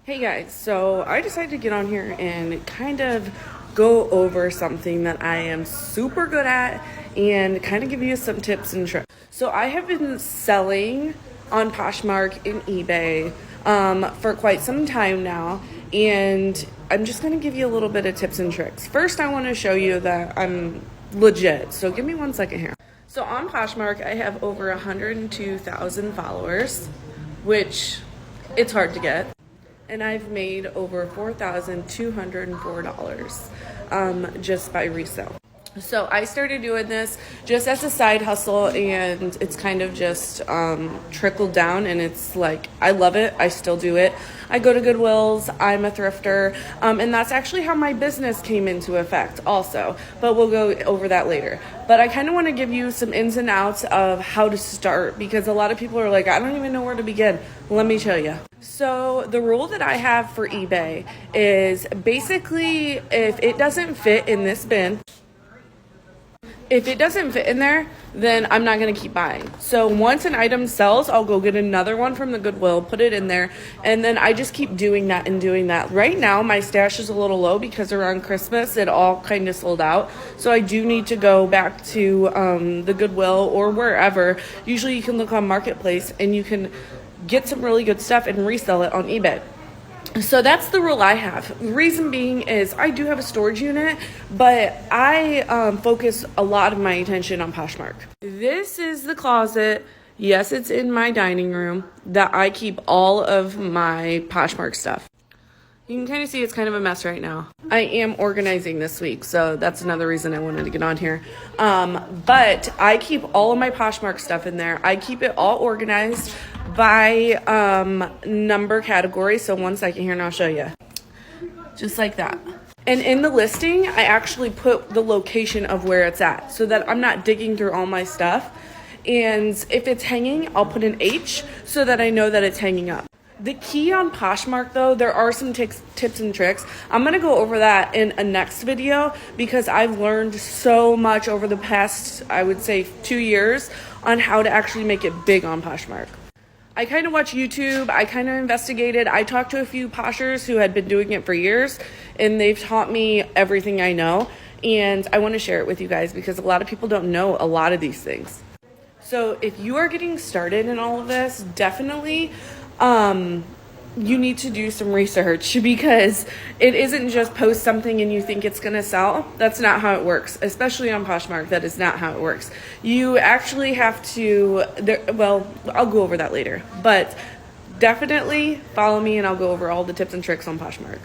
Hey guys, so I decided to get on here and kind of go over something that I am super good at and kind of give you some tips and tricks. So I have been selling on Poshmark and eBay for quite some time now, and I'm just going to give you a little bit of tips and tricks. First, I want to show you that I'm legit, so give me 1 second here. So on Poshmark, I have over 102,000 followers, which it's hard to get. And I've made over $4,204 just by resale. So I started doing this just as a side hustle, and it's kind of just trickled down, and it's like, I love it. I still do it. I go to Goodwills. I'm a thrifter, and that's actually how my business came into effect also, but we'll go over that later. But I kind of want to give you some ins and outs of how to start, because a lot of people are like, I don't even know where to begin. Let me tell you. So the rule that I have for eBay is basically if it doesn't fit in this bin, if it doesn't fit in there, then I'm not going to keep buying. So once an item sells, I'll go get another one from the Goodwill, put it in there, and then I just keep doing that and doing that. Right now, my stash is a little low because around Christmas, it all kind of sold out. So I do need to go back to the Goodwill or wherever. Usually you can look on Marketplace and you can get some really good stuff and resell it on eBay. So that's the rule I have. The reason being is I do have a storage unit, but I focus a lot of my attention on Poshmark. This is the closet. Yes, it's in my dining room that I keep all of my Poshmark stuff. You can kind of see it's kind of a mess right now. I am organizing this week, so that's another reason I wanted to get on here. But I keep all of my Poshmark stuff in there. I keep it all organized by number category. So 1 second here and I'll show you. Just like that. And in the listing, I actually put the location of where it's at so that I'm not digging through all my stuff. And if it's hanging, I'll put an H so that I know that it's hanging up. The key on Poshmark, though, there are some tips and tricks. I'm going to go over that in a next video because I've learned so much over the past, I would say, 2 years on how to actually make it big on Poshmark. I kind of watch YouTube. I kind of investigated. I talked to a few Poshers who had been doing it for years, and they've taught me everything I know. And I want to share it with you guys because a lot of people don't know a lot of these things. So if you are getting started in all of this, definitely you need to do some research because it isn't just post something and you think it's going to sell. That's not how it works, especially on Poshmark. That is not how it works. You actually have to, well, I'll go over that later, but definitely follow me and I'll go over all the tips and tricks on Poshmark.